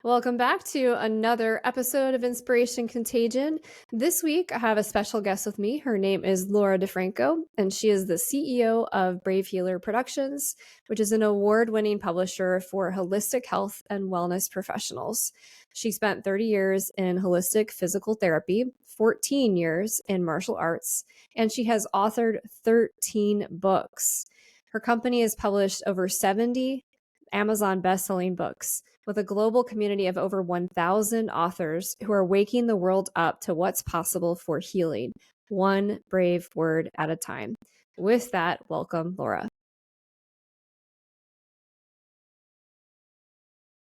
Welcome back to another episode of Inspiration Contagion. This week, I have a special guest with me. Her name is Laura Di Franco, and she is the CEO of Brave Healer Productions, which is an award-winning publisher for holistic health and wellness professionals. She spent 30 years in holistic physical therapy, 14 years in martial arts, and she has authored 13 books. Her company has published over 70 Amazon best-selling books, with a global community of over 1,000 authors who are waking the world up to what's possible for healing, one brave word at a time. With that, welcome, Laura.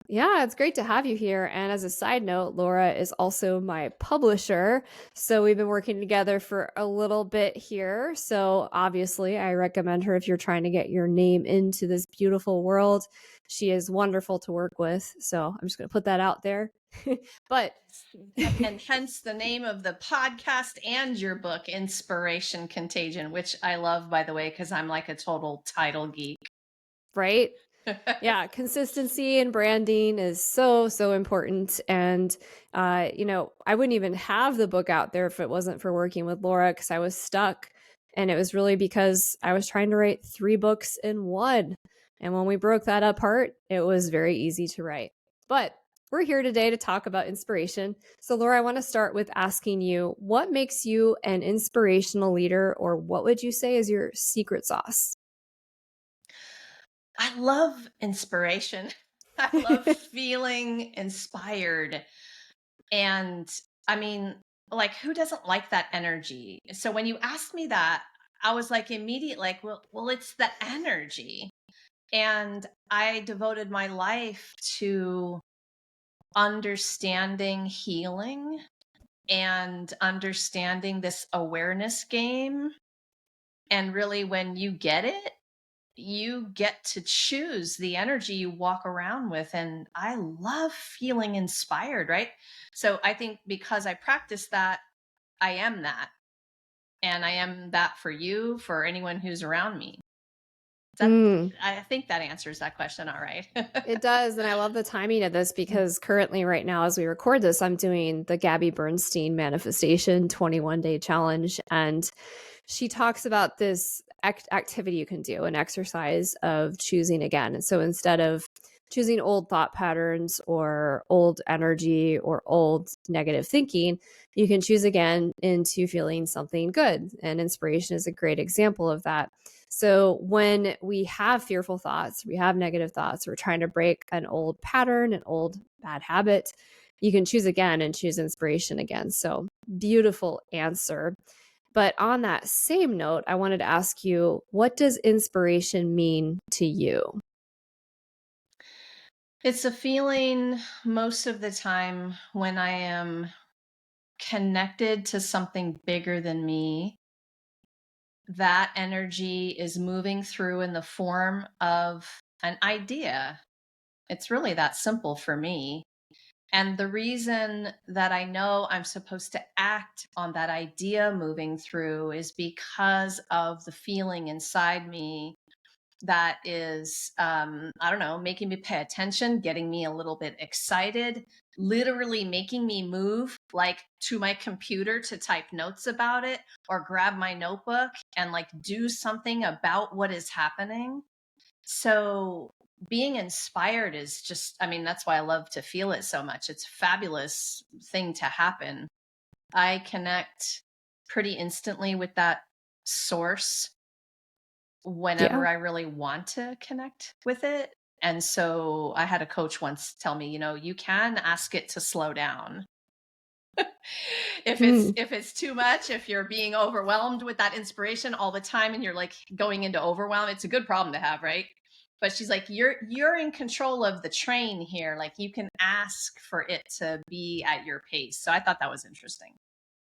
Yeah, it's great to have you here. And as a side note, Laura is also my publisher. So we've been working together for a little bit here. So obviously, I recommend her if you're trying to get your name into this beautiful world. She is wonderful to work with. So I'm just going to put that out there. But and hence the name of the podcast and your book, Inspiration Contagion, which I love, by the way, because I'm like a total title geek. Right? Yeah, consistency and branding is so important. And I wouldn't even have the book out there if it wasn't for working with Laura, because I was stuck. And it was really because I was trying to write 3 books in one. And when we broke that apart, it was very easy to write. But we're here today to talk about inspiration. So Laura, I want to start with asking you, what makes you an inspirational leader, or what would you say is your secret sauce? I love inspiration. I love feeling inspired. And I mean, like, who doesn't like that energy? So when you asked me that, I was like immediate, like, well, it's the energy. And I devoted my life to understanding healing and understanding this awareness game. And really, when you get it, you get to choose the energy you walk around with. And I love feeling inspired, right? So I think because I practice that, I am that. And I am that for you, for anyone who's around me. I think that answers that question all right. It does. And I love the timing of this, because currently, right now, as we record this, I'm doing the Gabby Bernstein Manifestation 21-day challenge. And she talks about this activity you can do, an exercise of choosing again. And so instead of choosing old thought patterns or old energy or old negative thinking, you can choose again into feeling something good. And inspiration is a great example of that. So when we have fearful thoughts, we have negative thoughts, we're trying to break an old pattern, an old bad habit, you can choose again and choose inspiration again. So beautiful answer. But on that same note, I wanted to ask you, what does inspiration mean to you? It's a feeling most of the time when I am connected to something bigger than me. That energy is moving through in the form of an idea. It's really that simple for me. And the reason that I know I'm supposed to act on that idea moving through is because of the feeling inside me that is, I don't know, making me pay attention, getting me a little bit excited, literally making me move like to my computer to type notes about it or grab my notebook and like do something about what is happening. So being inspired is just, I mean, that's why I love to feel it so much. It's a fabulous thing to happen. I connect pretty instantly with that source whenever I really want to connect with it. And so I had a coach once tell me, you can ask it to slow down. If it's too much, if you're being overwhelmed with that inspiration all the time and you're like going into overwhelm, it's a good problem to have, right? But she's like, you're in control of the train here. Like, you can ask for it to be at your pace. So I thought that was interesting.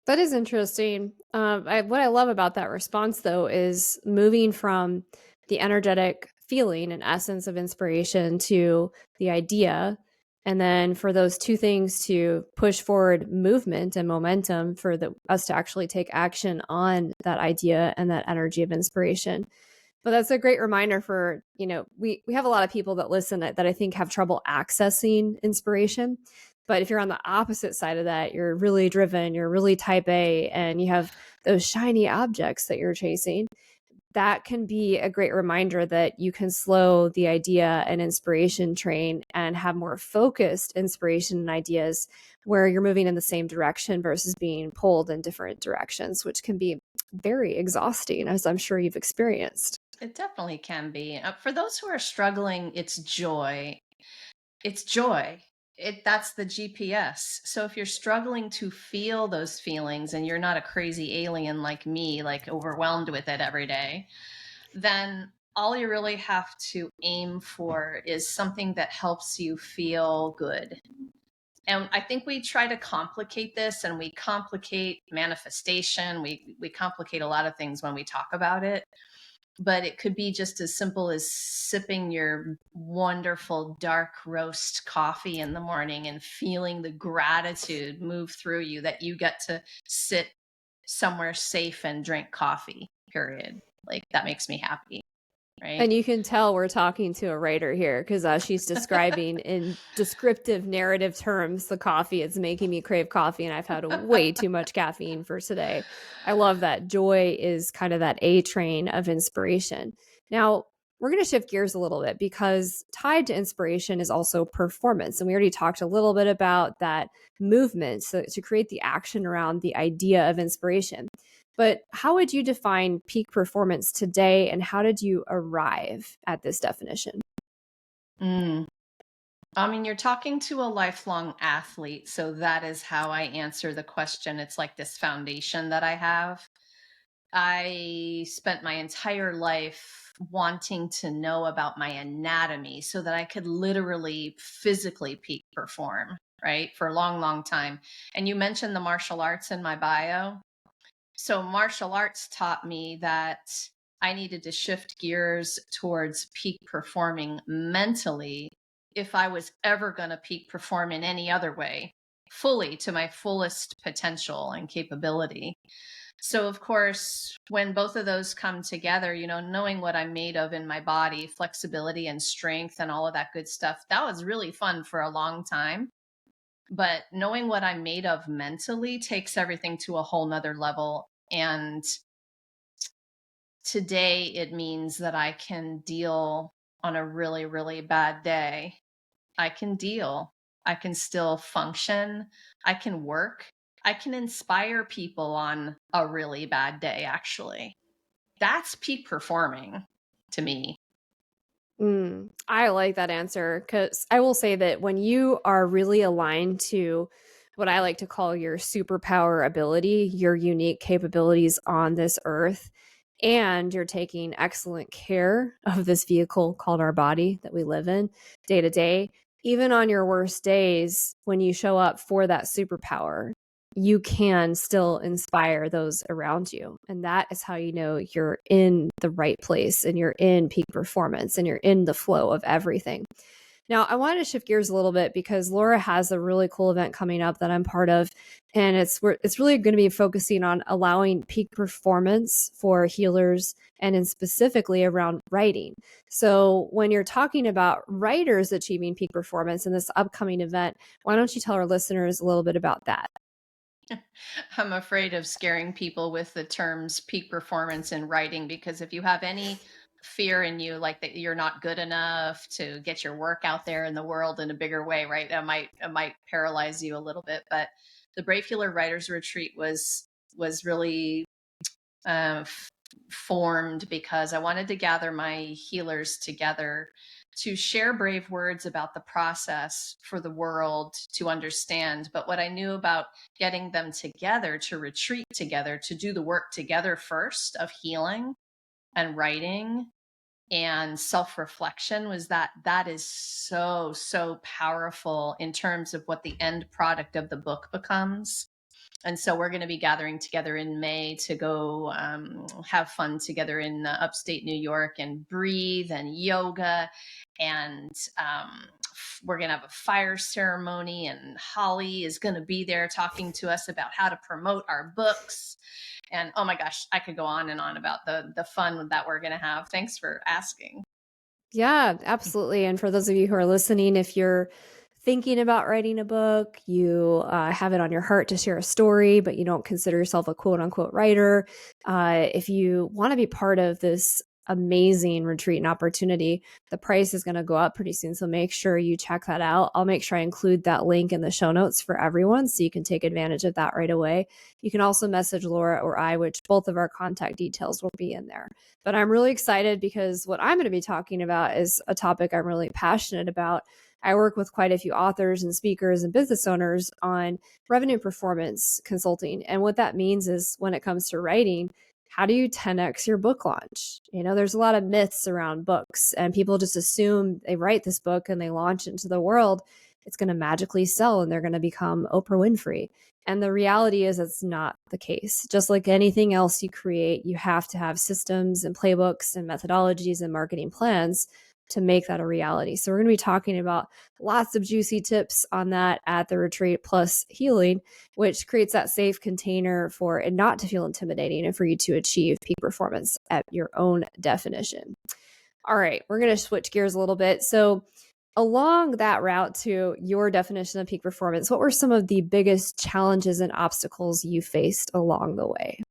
That is interesting. What I love about that response, though, is moving from the energetic feeling and essence of inspiration to the idea. And then for those two things to push forward movement and momentum for us to actually take action on that idea and that energy of inspiration. But that's a great reminder for, we have a lot of people that listen that I think have trouble accessing inspiration. But if you're on the opposite side of that, you're really driven, you're really type A, and you have those shiny objects that you're chasing, that can be a great reminder that you can slow the idea and inspiration train and have more focused inspiration and ideas where you're moving in the same direction versus being pulled in different directions, which can be very exhausting, as I'm sure you've experienced. It definitely can be. For those who are struggling, it's joy. It's joy. That's the GPS. So if you're struggling to feel those feelings and you're not a crazy alien like me, like overwhelmed with it every day, then all you really have to aim for is something that helps you feel good. And I think we try to complicate this, and we complicate manifestation. We complicate a lot of things when we talk about it, but it could be just as simple as sipping your wonderful dark roast coffee in the morning and feeling the gratitude move through you that you get to sit somewhere safe and drink coffee, period. Like, that makes me happy, right? And you can tell we're talking to a writer here because she's describing in descriptive narrative terms the coffee. It's making me crave coffee, and I've had way too much caffeine for today. I love that. Joy is kind of that A train of inspiration. Now, we're going to shift gears a little bit because tied to inspiration is also performance. And we already talked a little bit about that movement, so to create the action around the idea of inspiration. But how would you define peak performance today, and how did you arrive at this definition? Mm. I mean, you're talking to a lifelong athlete, so that is how I answer the question. It's like this foundation that I have. I spent my entire life wanting to know about my anatomy so that I could literally physically peak perform, right? For a long, long time. And you mentioned the martial arts in my bio. So, martial arts taught me that I needed to shift gears towards peak performing mentally if I was ever going to peak perform in any other way, fully to my fullest potential and capability. So, of course, when both of those come together, knowing what I'm made of in my body, flexibility and strength and all of that good stuff, that was really fun for a long time. But knowing what I'm made of mentally takes everything to a whole nother level. And today it means that I can deal on a really, really bad day. I can deal. I can still function. I can work. I can inspire people on a really bad day, actually. That's peak performing to me. I like that answer because I will say that when you are really aligned to what I like to call your superpower ability, your unique capabilities on this earth, and you're taking excellent care of this vehicle called our body that we live in day to day, even on your worst days, when you show up for that superpower, you can still inspire those around you. And that is how you know you're in the right place and you're in peak performance and you're in the flow of everything. Now, I wanted to shift gears a little bit because Laura has a really cool event coming up that I'm part of, and it's really going to be focusing on allowing peak performance for healers and in specifically around writing. So, when you're talking about writers achieving peak performance in this upcoming event, why don't you tell our listeners a little bit about that? I'm afraid of scaring people with the terms peak performance in writing, because if you have any fear in you, like that you're not good enough to get your work out there in the world in a bigger way, right? It might paralyze you a little bit. But the Brave Healer Writers Retreat was really uh, f- formed because I wanted to gather my healers together to share brave words about the process for the world to understand. But what I knew about getting them together to retreat together, to do the work together first of healing and writing and self-reflection, was that that is so, so powerful in terms of what the end product of the book becomes. And so we're going to be gathering together in May to go have fun together in upstate New York and breathe and yoga and we're going to have a fire ceremony, and Holly is going to be there talking to us about how to promote our books. And oh my gosh, I could go on and on about the fun that we're going to have. Thanks for asking. Yeah, absolutely. And for those of you who are listening, if you're thinking about writing a book, you have it on your heart to share a story, but you don't consider yourself a quote unquote writer, if you want to be part of this amazing retreat and opportunity, the price is going to go up pretty soon. So make sure you check that out. I'll make sure I include that link in the show notes for everyone so you can take advantage of that right away. You can also message Laura or I, which both of our contact details will be in there. But I'm really excited because what I'm going to be talking about is a topic I'm really passionate about. I work with quite a few authors and speakers and business owners on revenue performance consulting. And what that means is when it comes to writing, how do you 10x your book launch? You know, there's a lot of myths around books, and people just assume they write this book and they launch it into the world, it's going to magically sell and they're going to become Oprah Winfrey. And the reality is it's not the case. Just like anything else you create, you have to have systems and playbooks and methodologies and marketing plans to make that a reality. So we're going to be talking about lots of juicy tips on that at the retreat, plus healing, which creates that safe container for it not to feel intimidating and for you to achieve peak performance at your own definition. All right, we're going to switch gears a little bit. So along that route to your definition of peak performance, what were some of the biggest challenges and obstacles you faced along the way?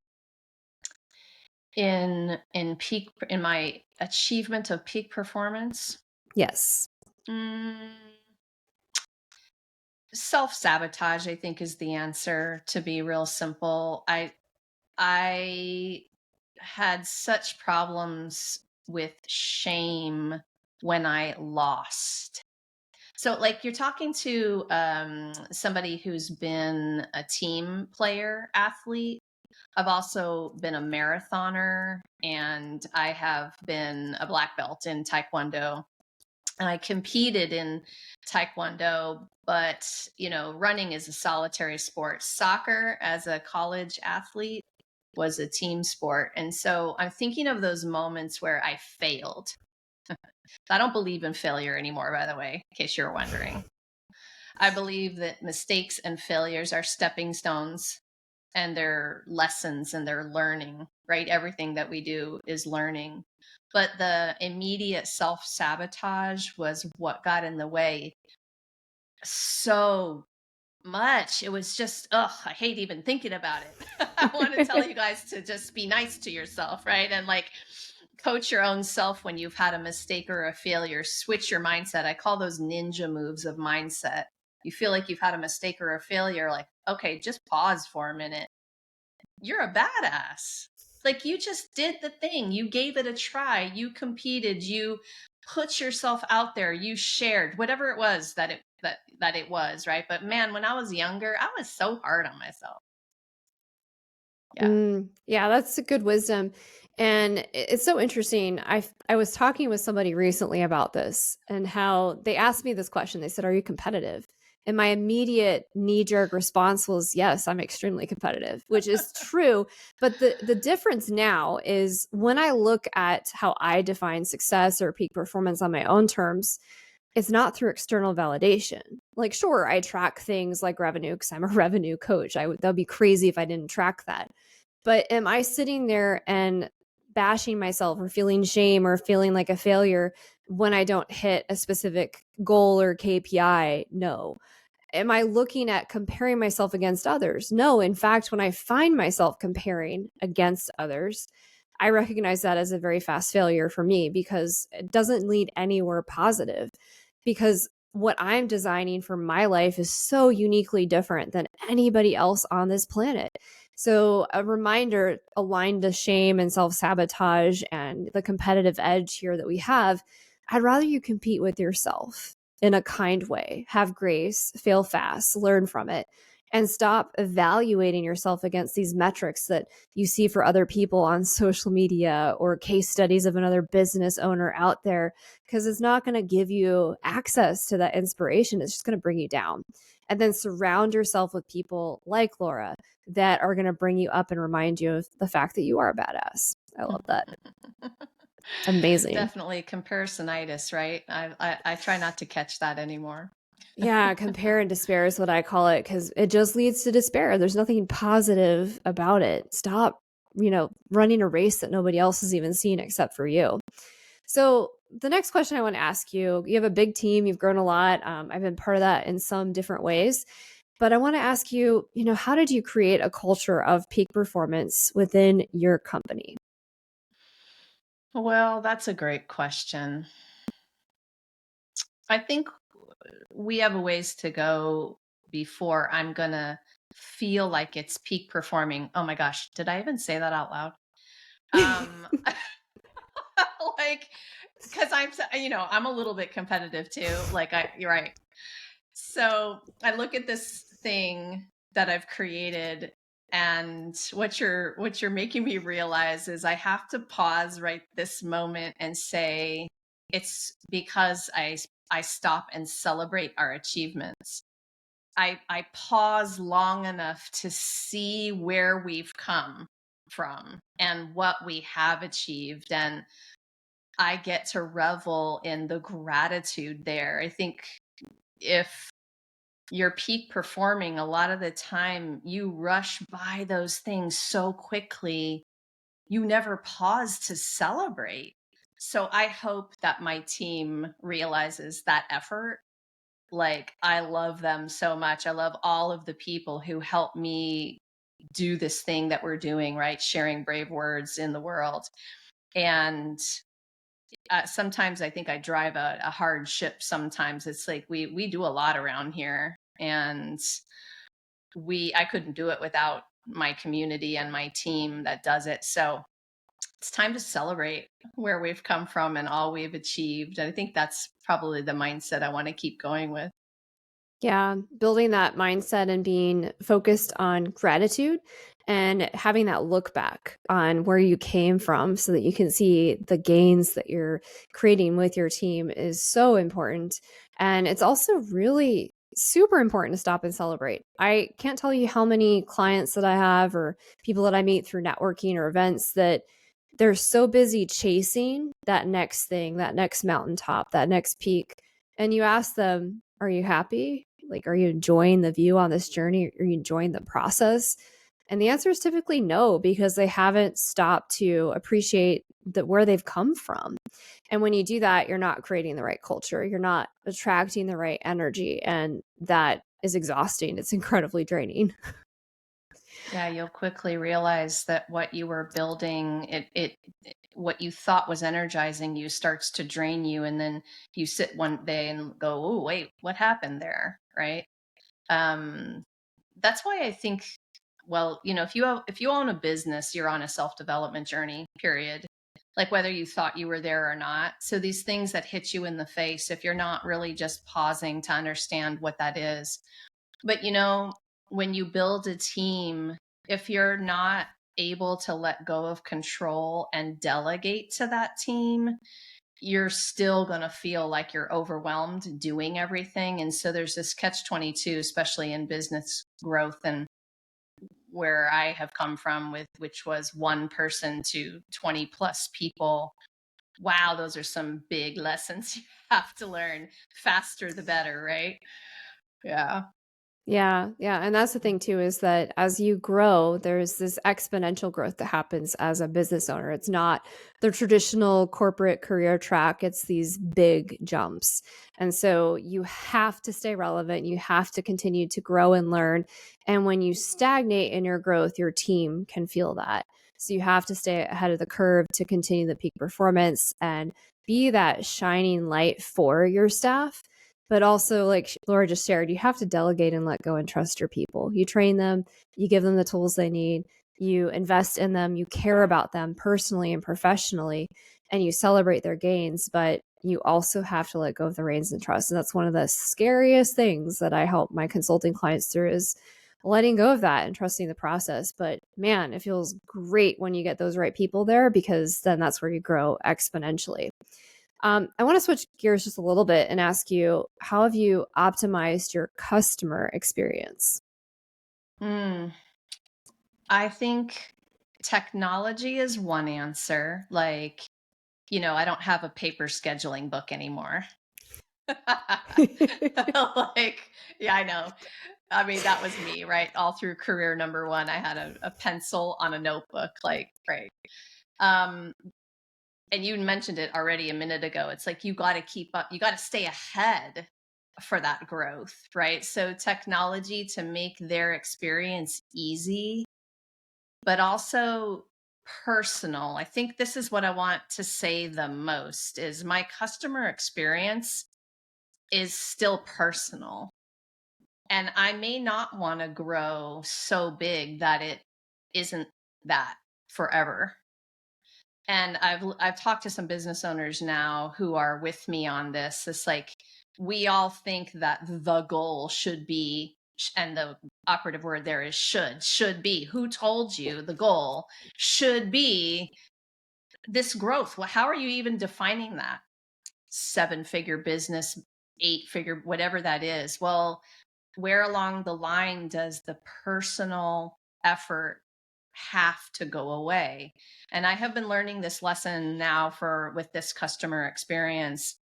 In my achievement of peak performance, Yes. Self-sabotage, I think, is the answer, to be real simple. I had such problems with shame when I lost. So, like, you're talking to somebody who's been a team player athlete. I've also been a marathoner, and I have been a black belt in Taekwondo. And I competed in Taekwondo, but running is a solitary sport. Soccer as a college athlete was a team sport. And so I'm thinking of those moments where I failed. I don't believe in failure anymore, by the way, in case you're wondering. I believe that mistakes and failures are stepping stones, and they're lessons, and they're learning, right? Everything that we do is learning. But the immediate self-sabotage was what got in the way so much. It was just, I hate even thinking about it. I want to tell you guys to just be nice to yourself, right? And like coach your own self when you've had a mistake or a failure. Switch your mindset. I call those ninja moves of mindset. You feel like you've had a mistake or a failure, like, okay, just pause for a minute. You're a badass. Like, you just did the thing. You gave it a try. You competed. You put yourself out there. You shared whatever it was that it was, right? But man, when I was younger, I was so hard on myself. Yeah. Yeah, that's a good wisdom. And it's so interesting. I was talking with somebody recently about this and how they asked me this question. They said, "Are you competitive?" And my immediate knee-jerk response was, "Yes, I'm extremely competitive," which is true. But the difference now is when I look at how I define success or peak performance on my own terms, it's not through external validation. Like, sure, I track things like revenue because I'm a revenue coach. That'd be crazy if I didn't track that. But am I sitting there and bashing myself or feeling shame or feeling like a failure when I don't hit a specific goal or KPI? No. Am I looking at comparing myself against others? No. In fact, when I find myself comparing against others, I recognize that as a very fast failure for me because it doesn't lead anywhere positive. Because what I'm designing for my life is so uniquely different than anybody else on this planet. So, a reminder aligned to shame and self sabotage and the competitive edge here that we have, I'd rather you compete with yourself in a kind way, have grace, fail fast, learn from it, and stop evaluating yourself against these metrics that you see for other people on social media or case studies of another business owner out there, because it's not going to give you access to that inspiration. It's just going to bring you down. And then surround yourself with people like Laura that are going to bring you up and remind you of the fact that you are a badass. I love that. Amazing. Definitely comparisonitis, right? I try not to catch that anymore. Yeah, compare and despair is what I call it because it just leads to despair. There's nothing positive about it. Stop, running a race that nobody else has even seen except for you. So, the next question I want to ask you, you have a big team, you've grown a lot. I've been part of that in some different ways. But I want to ask you, how did you create a culture of peak performance within your company? Well, that's a great question. I think we have a ways to go before I'm going to feel like it's peak performing. Oh my gosh, did I even say that out loud? Um like cuz I'm a little bit competitive too. You're right. So, I look at this thing that I've created, and what you're making me realize is I have to pause right this moment and say it's because I stop and celebrate our achievements. I pause long enough to see where we've come from and what we have achieved, and I get to revel in the gratitude there. I think if you're peak performing, a lot of the time you rush by those things so quickly, you never pause to celebrate. So I hope that my team realizes that effort. Like, I love them so much. I love all of the people who help me do this thing that we're doing, right? Sharing brave words in the world. And sometimes I think I drive a hard ship. Sometimes it's like we do a lot around here, and I couldn't do it without my community and my team that does it. So it's time to celebrate where we've come from and all we've achieved. And I think that's probably the mindset I want to keep going with. Yeah, building that mindset and being focused on gratitude and having that look back on where you came from so that you can see the gains that you're creating with your team is so important. And it's also really super important to stop and celebrate. I can't tell you how many clients that I have or people that I meet through networking or events that they're so busy chasing that next thing, that next mountaintop, that next peak. And you ask them, are you happy? Like, are you enjoying the view on this journey? Are you enjoying the process? And the answer is typically no, because they haven't stopped to appreciate where they've come from. And when you do that, you're not creating the right culture. You're not attracting the right energy. And that is exhausting. It's incredibly draining. Yeah, you'll quickly realize that what you were building, what you thought was energizing you starts to drain you, and then you sit one day and go, "Oh, wait, what happened there?" Right? Um, that's why I think, well, if you own a business, you're on a self-development journey, period. Like, whether you thought you were there or not. So these things that hit you in the face, if you're not really just pausing to understand what that is. But when you build a team, if you're not able to let go of control and delegate to that team, you're still going to feel like you're overwhelmed doing everything. And so there's this catch 22, especially in business growth and where I have come from, with which was one person to 20 plus people. Wow, those are some big lessons you have to learn. Faster the better, right? Yeah. Yeah, yeah, and that's the thing too is that as you grow, there's this exponential growth that happens as a business owner. It's not the traditional corporate career track, it's these big jumps. And so you have to stay relevant, you have to continue to grow and learn. And when you stagnate in your growth, your team can feel that. So you have to stay ahead of the curve to continue the peak performance and be that shining light for your staff, but also, like Laura just shared, you have to delegate and let go and trust your people. You train them, you give them the tools they need, you invest in them, you care about them personally and professionally, and you celebrate their gains. But you also have to let go of the reins and trust. And that's one of the scariest things that I help my consulting clients through is letting go of that and trusting the process. But man, it feels great when you get those right people there because then that's where you grow exponentially. I want to switch gears just a little bit and ask you, how have you optimized your customer experience? Mm, I think technology is one answer. Like, I don't have a paper scheduling book anymore. Like, yeah, I know. I mean, that was me, right? All through career number one, I had a pencil on a notebook, like, right. Um, and you mentioned it already a minute ago. It's like you got to keep up, you got to stay ahead for that growth, right? So technology to make their experience easy, but also personal. I think this is what I want to say the most is my customer experience is still personal. And I may not want to grow so big that it isn't that forever. And I've talked to some business owners now who are with me on this. It's like we all think that the goal should be, and the operative word there is should be. Who told you the goal should be this growth? Well, how are you even defining that? 7-figure business, 8-figure, whatever that is. Well, where along the line does the personal effort have to go away? And I have been learning this lesson now with this customer experience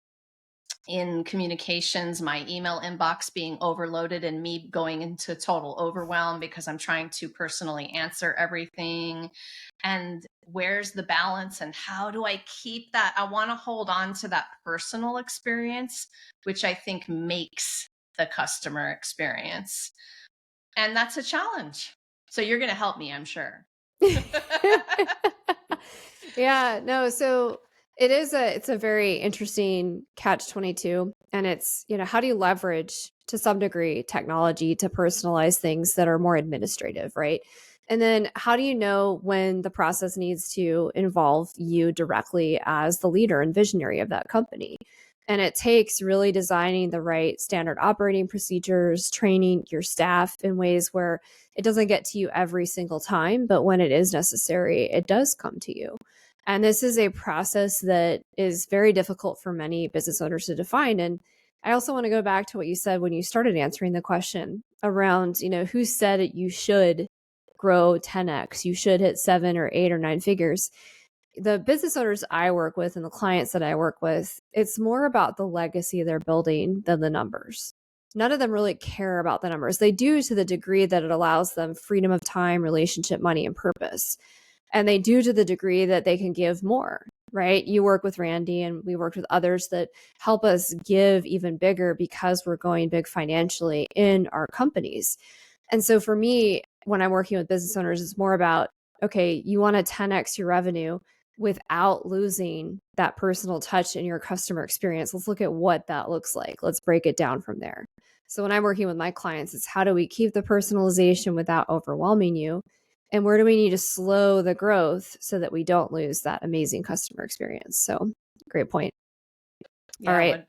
in communications, my email inbox being overloaded and me going into total overwhelm because I'm trying to personally answer everything. And where's the balance and how do I keep that? I want to hold on to that personal experience, which I think makes the customer experience. And that's a challenge. So you're going to help me, I'm sure. Yeah, no, so it's a very interesting catch-22, and it's, how do you leverage to some degree technology to personalize things that are more administrative, right? And then how do you know when the process needs to involve you directly as the leader and visionary of that company? And it takes really designing the right standard operating procedures, training your staff in ways where it doesn't get to you every single time, but when it is necessary, it does come to you. And this is a process that is very difficult for many business owners to define. And I also want to go back to what you said when you started answering the question around, who said it, you should grow 10x, you should hit 7 or 8 or 9 figures. The business owners I work with and the clients that I work with, it's more about the legacy they're building than the numbers. None of them really care about the numbers. They do to the degree that it allows them freedom of time, relationship, money, and purpose. And they do to the degree that they can give more, right? You work with Randy and we worked with others that help us give even bigger because we're going big financially in our companies. And so for me, when I'm working with business owners, it's more about, okay, you want to 10x your revenue without losing that personal touch in your customer experience. Let's look at what that looks like. Let's break it down from there. So when I'm working with my clients, it's how do we keep the personalization without overwhelming you? And where do we need to slow the growth so that we don't lose that amazing customer experience? So great point. All Yeah, right.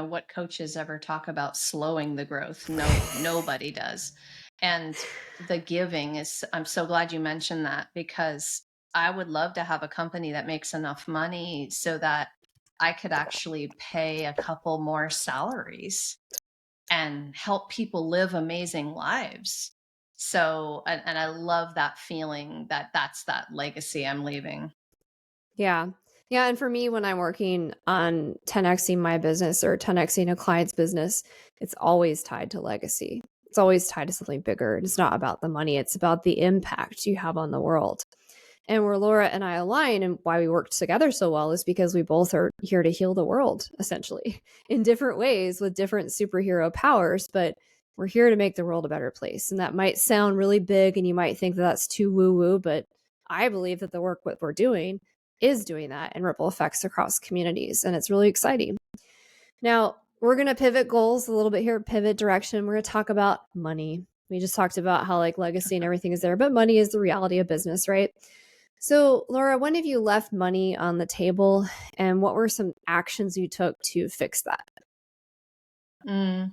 what coaches ever talk about slowing the growth? No, nobody does. And the giving is, I'm so glad you mentioned that because I would love to have a company that makes enough money so that I could actually pay a couple more salaries and help people live amazing lives. So, and I love that feeling that that's that legacy I'm leaving. Yeah. Yeah. And for me, when I'm working on 10xing my business or 10xing a client's business, it's always tied to legacy. It's always tied to something bigger. It's not about the money, it's about the impact you have on the world. And where Laura and I align and why we work together so well is because we both are here to heal the world, essentially, in different ways with different superhero powers. But we're here to make the world a better place. And that might sound really big and you might think that that's too woo woo, but I believe that the work what we're doing is doing that and ripple effects across communities. And it's really exciting. Now, we're going to pivot goals a little bit here, pivot direction. We're going to talk about money. We just talked about how like legacy and everything is there, but money is the reality of business, right? So, Laura, when have you left money on the table and what were some actions you took to fix that? Mm.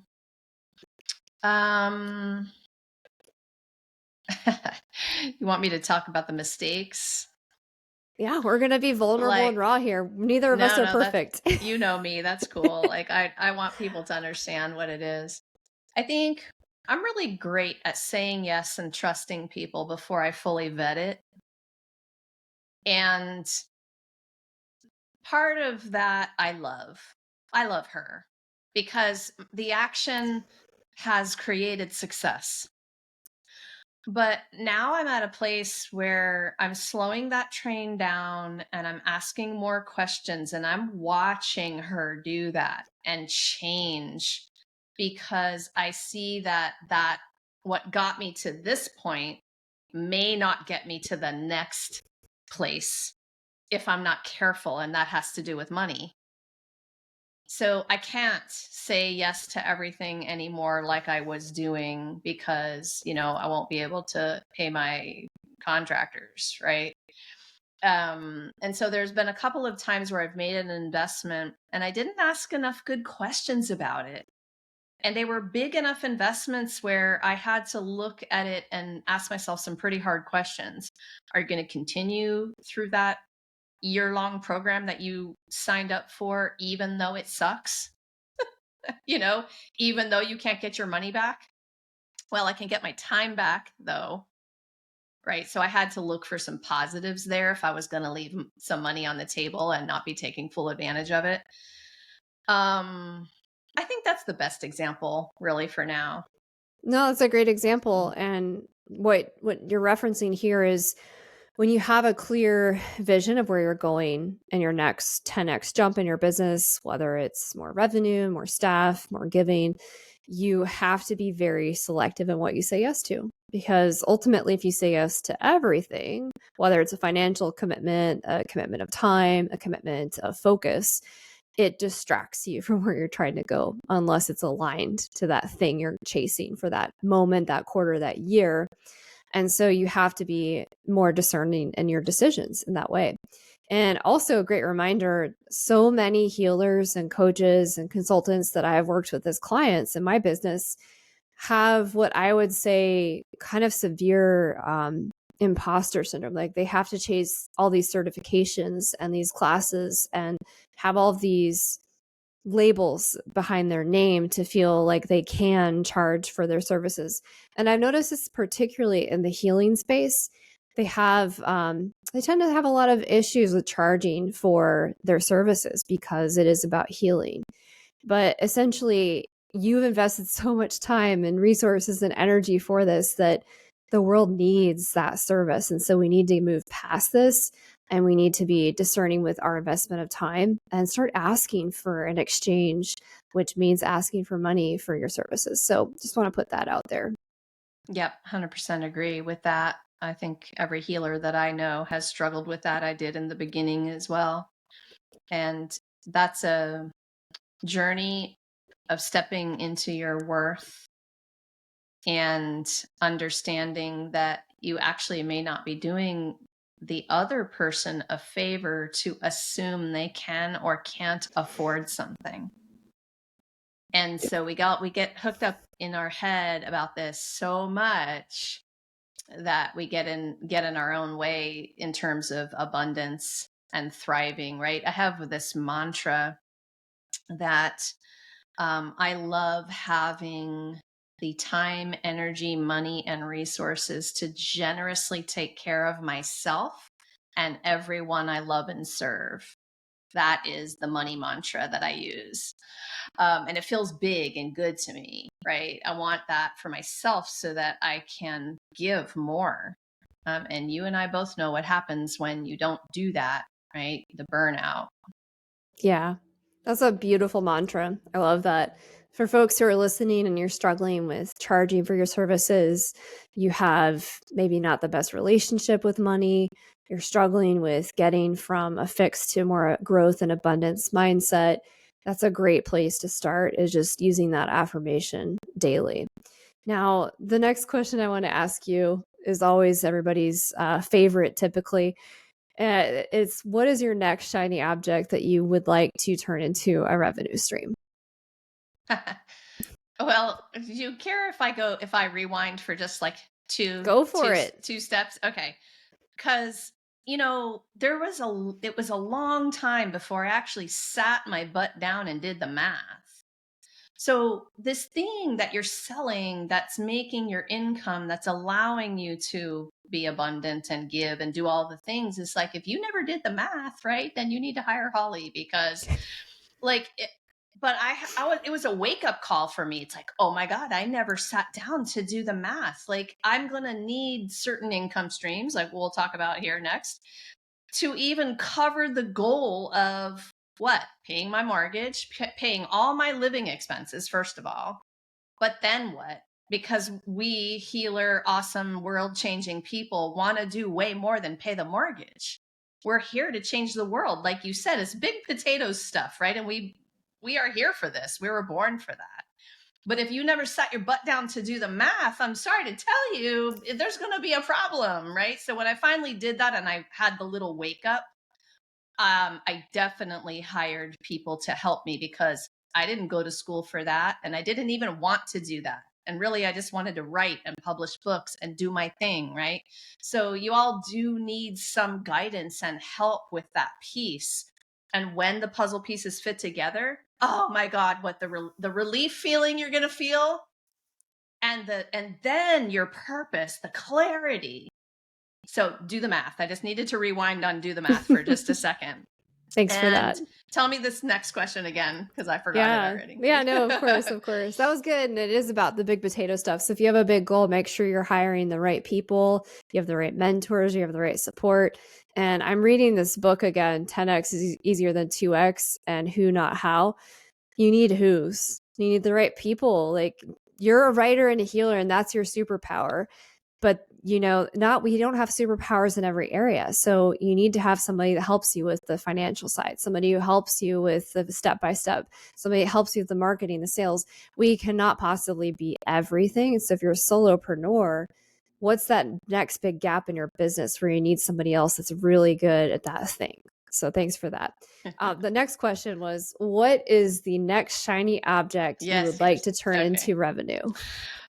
You want me to talk about the mistakes? Yeah, we're going to be vulnerable and Like, raw here. Neither of us are no, that's, perfect. you know me, that's cool. Like, I want people to understand what it is. I think I'm really great at saying yes and trusting people before I fully vet it. And part of that I love. I love her because the action has created success. But now I'm at a place where I'm slowing that train down and I'm asking more questions and I'm watching her do that and change because I see that what got me to this point may not get me to the next place if I'm not careful, and that has to do with money. So I can't say yes to everything anymore like I was doing because, I won't be able to pay my contractors, right? And so there's been a couple of times where I've made an investment and I didn't ask enough good questions about it. And they were big enough investments where I had to look at it and ask myself some pretty hard questions. Are you going to continue through that year-long program that you signed up for, even though it sucks? you know, Even though you can't get your money back? Well, I can get my time back though, right? So I had to look for some positives there if I was going to leave some money on the table and not be taking full advantage of it. I think that's the best example really for now. No, it's a great example. And what you're referencing here is when you have a clear vision of where you're going and your next 10x jump in your business, whether it's more revenue, more staff, more giving, you have to be very selective in what you say yes to. Because ultimately, if you say yes to everything, whether it's a financial commitment, a commitment of time, a commitment of focus, it distracts you from where you're trying to go unless it's aligned to that thing you're chasing for that moment, that quarter, that year. And so you have to be more discerning in your decisions in that way. And also, a great reminder, so many healers and coaches and consultants that I have worked with as clients in my business have what I would say kind of severe imposter syndrome. Like they have to chase all these certifications and these classes and have all of these labels behind their name to feel like they can charge for their services. And I've noticed this particularly in the healing space. They tend to have a lot of issues with charging for their services because it is about healing. But essentially, you've invested so much time and resources and energy for this that the world needs that service. And so we need to move past this and we need to be discerning with our investment of time and start asking for an exchange, which means asking for money for your services. So just want to put that out there. Yep, 100% agree with that. I think every healer that I know has struggled with that. I did in the beginning as well. And that's a journey of stepping into your worth and understanding that you actually may not be doing the other person a favor to assume they can or can't afford something. And so we get hooked up in our head about this so much that we get in our own way in terms of abundance and thriving, right? I have this mantra that I love having the time, energy, money, and resources to generously take care of myself and everyone I love and serve. That is the money mantra that I use. And it feels big and good to me, right? I want that for myself so that I can give more. And you and I both know what happens when you don't do that, right? The burnout. Yeah, that's a beautiful mantra. I love that. For folks who are listening and you're struggling with charging for your services, you have maybe not the best relationship with money, you're struggling with getting from a fixed to more growth and abundance mindset, that's a great place to start, is just using that affirmation daily. Now, the next question I want to ask you is always everybody's favorite typically. It's what is your next shiny object that you would like to turn into a revenue stream? Well, do you care if I rewind for just like Go for it. two steps? Okay. Cause it was a long time before I actually sat my butt down and did the math. So this thing that you're selling, that's making your income, that's allowing you to be abundant and give and do all the things. It's like, if you never did the math, right, then you need to hire Holly, because like but it was a wake up call for me. It's like, oh my God, I never sat down to do the math. Like, I'm going to need certain income streams, like we'll talk about here next, to even cover the goal of what? Paying my mortgage, paying all my living expenses, first of all. But then what? Because we healer, awesome, world changing people want to do way more than pay the mortgage. We're here to change the world. Like you said, it's big potatoes stuff, right? And we are here for this. We were born for that. But if you never sat your butt down to do the math, I'm sorry to tell you, there's going to be a problem, right? So when I finally did that and I had the little wake up, I definitely hired people to help me, because I didn't go to school for that. And I didn't even want to do that. And really, I just wanted to write and publish books and do my thing, right? So you all do need some guidance and help with that piece. And when the puzzle pieces fit together, oh my God, what the relief feeling you're going to feel, and then your purpose, the clarity. So do the math. I just needed to rewind on do the math for just a second. Thanks for that. Tell me this next question again, because I forgot it already. Yeah, no, of course, of course. That was good. And it is about the big potato stuff. So if you have a big goal, make sure you're hiring the right people, you have the right mentors, you have the right support. And I'm reading this book again, 10x is easier than 2x, and who, not how. You need who's. You need the right people. Like, you're a writer and a healer, and that's your superpower. But we don't have superpowers in every area. So you need to have somebody that helps you with the financial side, somebody who helps you with the step-by-step, somebody that helps you with the marketing, the sales. We cannot possibly be everything. So if you're a solopreneur, what's that next big gap in your business where you need somebody else that's really good at that thing? So thanks for that. The next question was, what is the next shiny object you would like to turn into revenue?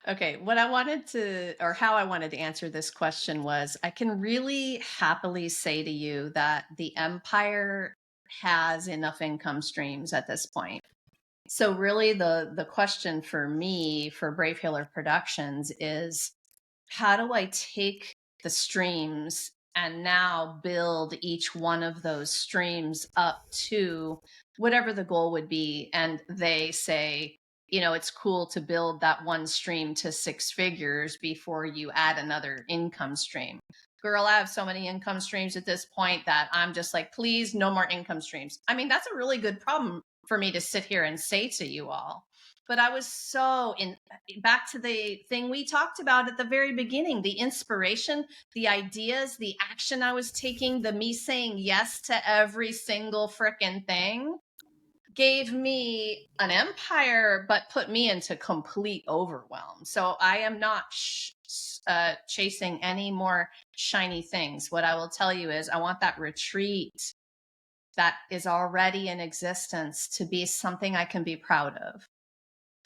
Okay, how I wanted to answer this question was, I can really happily say to you that the empire has enough income streams at this point. So really the question for me, for Brave Healer Productions, is how do I take the streams and now build each one of those streams up to whatever the goal would be? And they say, it's cool to build that one stream to 6 figures before you add another income stream. Girl, I have so many income streams at this point that I'm just like, please, no more income streams. I mean, that's a really good problem for me to sit here and say to you all. But I was back to the thing we talked about at the very beginning, the inspiration, the ideas, the action I was taking, the me saying yes to every single frickin' thing gave me an empire, but put me into complete overwhelm. So I am not chasing any more shiny things. What I will tell you is, I want that retreat that is already in existence to be something I can be proud of.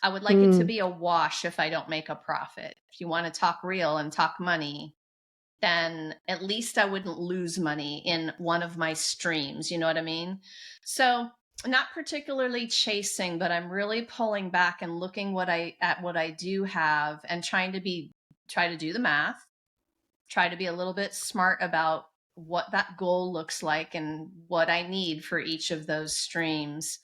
I would like it to be a wash if I don't make a profit. If you want to talk real and talk money, then at least I wouldn't lose money in one of my streams. You know what I mean? So not particularly chasing, but I'm really pulling back and looking at what I do have, and try to do the math, try to be a little bit smart about what that goal looks like and what I need for each of those streams.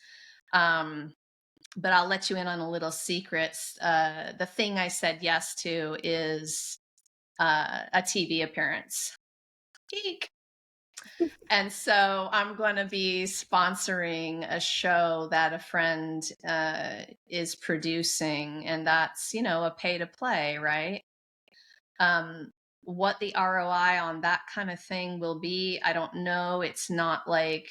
But I'll let you in on a little secret. The thing I said yes to is a TV appearance. Geek. And so I'm going to be sponsoring a show that a friend is producing, and that's, a pay to play, right? What the ROI on that kind of thing will be, I don't know. It's not like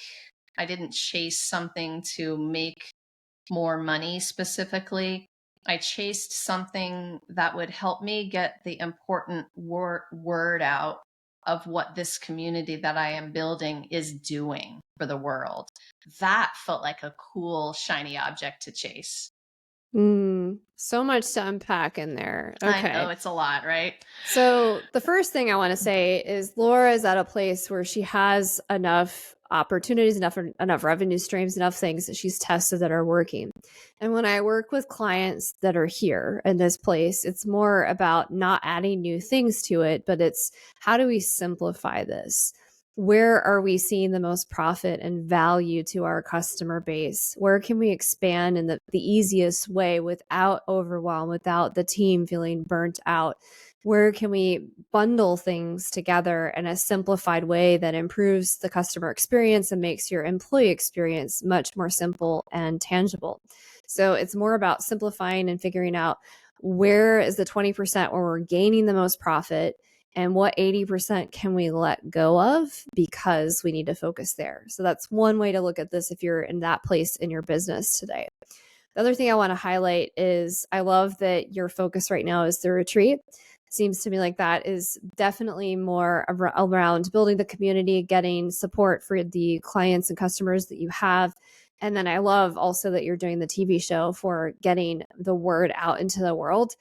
I didn't chase something to make more money specifically. I chased something that would help me get the important word out of what this community that I am building is doing for the world. That felt like a cool, shiny object to chase. So much to unpack in there. Okay. I know, it's a lot, right? So the first thing I want to say is Laura is at a place where she has enough opportunities, enough revenue streams, enough things that she's tested that are working. And when I work with clients that are here in this place, it's more about not adding new things to it, but it's how do we simplify this? Where are we seeing the most profit and value to our customer base? Where can we expand in the easiest way without overwhelm, without the team feeling burnt out? Where can we bundle things together in a simplified way that improves the customer experience and makes your employee experience much more simple and tangible? So it's more about simplifying and figuring out where is the 20% where we're gaining the most profit and what 80% can we let go of because we need to focus there. So that's one way to look at this if you're in that place in your business today. The other thing I want to highlight is I love that your focus right now is the retreat. Seems to me like that is definitely more around building the community, getting support for the clients and customers that you have. And then I love also that you're doing the TV show for getting the word out into the world.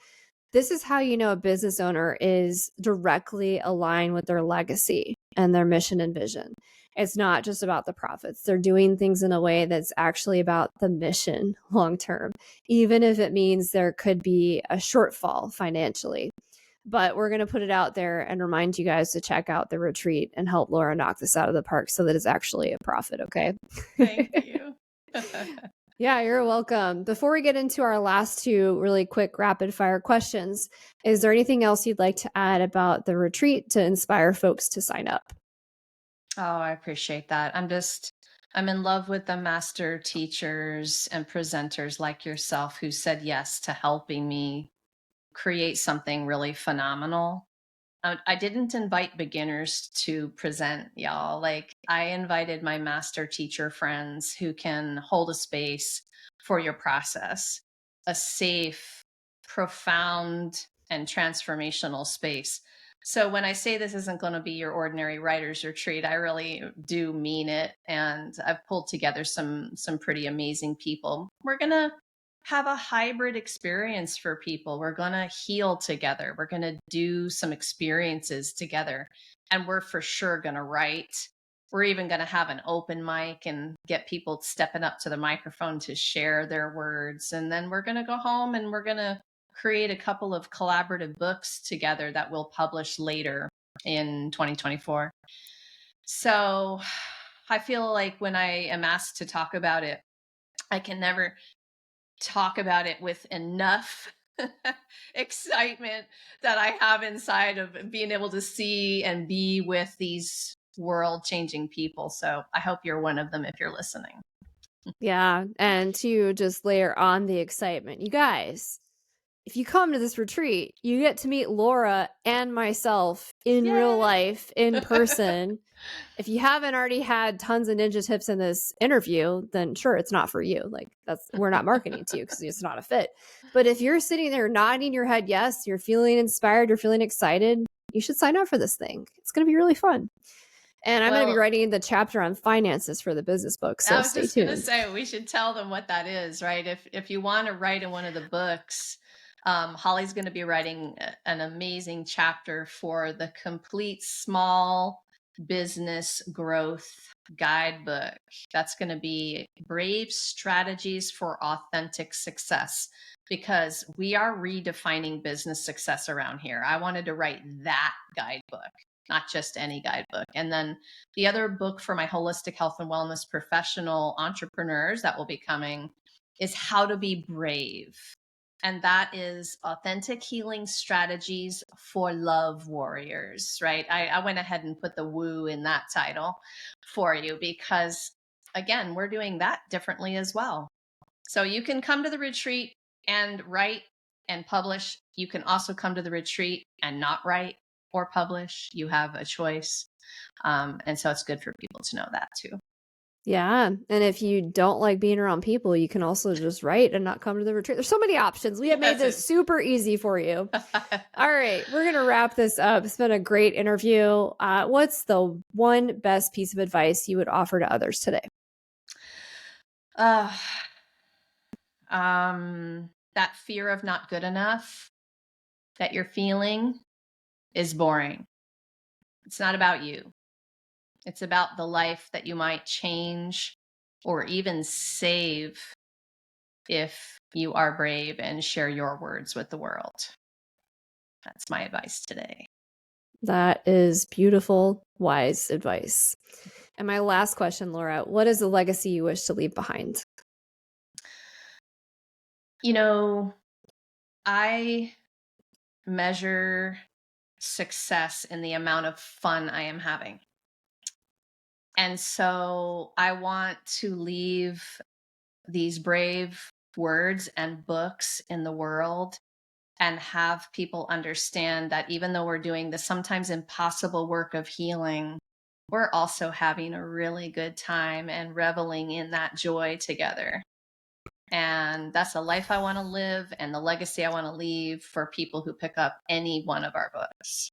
This is how you know a business owner is directly aligned with their legacy and their mission and vision. It's not just about the profits. They're doing things in a way that's actually about the mission long term, even if it means there could be a shortfall financially. But we're going to put it out there and remind you guys to check out the retreat and help Laura knock this out of the park so that it's actually a profit. Okay. Thank you. Yeah, you're welcome. Before we get into our last two really quick rapid fire questions, is there anything else you'd like to add about the retreat to inspire folks to sign up? Oh, I appreciate that. I'm in love with the master teachers and presenters like yourself who said yes to helping me create something really phenomenal. I didn't invite beginners to present, y'all. Like, I invited my master teacher friends who can hold a space for your process, a safe, profound, and transformational space. So when I say this isn't going to be your ordinary writer's retreat, I really do mean it. And I've pulled together some pretty amazing people. We're going to have a hybrid experience for people. We're going to heal together. We're going to do some experiences together. And we're for sure going to write. We're even going to have an open mic and get people stepping up to the microphone to share their words. And then we're going to go home and we're going to create a couple of collaborative books together that we'll publish later in 2024. So I feel like when I am asked to talk about it, I can never talk about it with enough excitement that I have inside of being able to see and be with these world changing people. So I hope you're one of them if you're listening. Yeah. And to just layer on the excitement, you guys, if you come to this retreat, you get to meet Laura and myself in real Yay! life, in person. If you haven't already had tons of ninja tips in this interview, then sure, it's not for you. Like we're not marketing to you because it's not a fit. But if you're sitting there nodding your head, yes, you're feeling inspired, you're feeling excited, you should sign up for this thing. It's going to be really fun. And I'm going to be writing the chapter on finances for the business book. So I was stay just going to tuned. say, we should tell them what that is, right? If you want to write in one of the books, Holly's going to be writing an amazing chapter for the complete small business growth guidebook. That's going to be brave strategies for authentic success, because we are redefining business success around here. I wanted to write that guidebook, not just any guidebook. And then the other book for my holistic health and wellness professional entrepreneurs that will be coming is How to Be Brave. And that is authentic healing strategies for love warriors, right? I went ahead and put the woo in that title for you because, again, we're doing that differently as well. So you can come to the retreat and write and publish. You can also come to the retreat and not write or publish. You have a choice. And so it's good for people to know that too. Yeah. And if you don't like being around people, you can also just write and not come to the retreat. There's so many options. We have made this super easy for you. All right. We're going to wrap this up. It's been a great interview. What's the one best piece of advice you would offer to others today? That fear of not good enough that you're feeling is boring. It's not about you. It's about the life that you might change or even save if you are brave and share your words with the world. That's my advice today. That is beautiful, wise advice. And my last question, Laura, what is the legacy you wish to leave behind? You know, I measure success in the amount of fun I am having. And so I want to leave these brave words and books in the world and have people understand that even though we're doing the sometimes impossible work of healing, we're also having a really good time and reveling in that joy together. And that's the life I want to live and the legacy I want to leave for people who pick up any one of our books.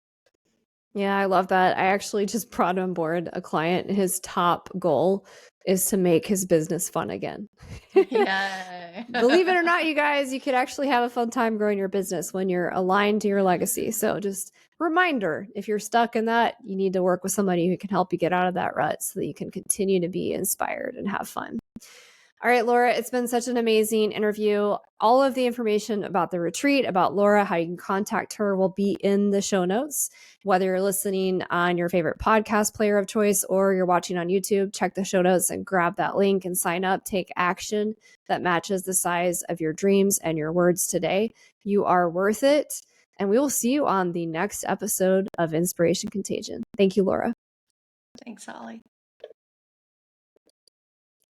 Yeah, I love that. I actually just brought on board a client. His top goal is to make his business fun again. Yay. Believe it or not, you guys, you could actually have a fun time growing your business when you're aligned to your legacy. So just reminder, if you're stuck in that, you need to work with somebody who can help you get out of that rut so that you can continue to be inspired and have fun. All right, Laura, it's been such an amazing interview. All of the information about the retreat, about Laura, how you can contact her will be in the show notes. Whether you're listening on your favorite podcast player of choice or you're watching on YouTube, check the show notes and grab that link and sign up. Take action that matches the size of your dreams and your words today. You are worth it. And we will see you on the next episode of Inspiration Contagion. Thank you, Laura. Thanks, Holly.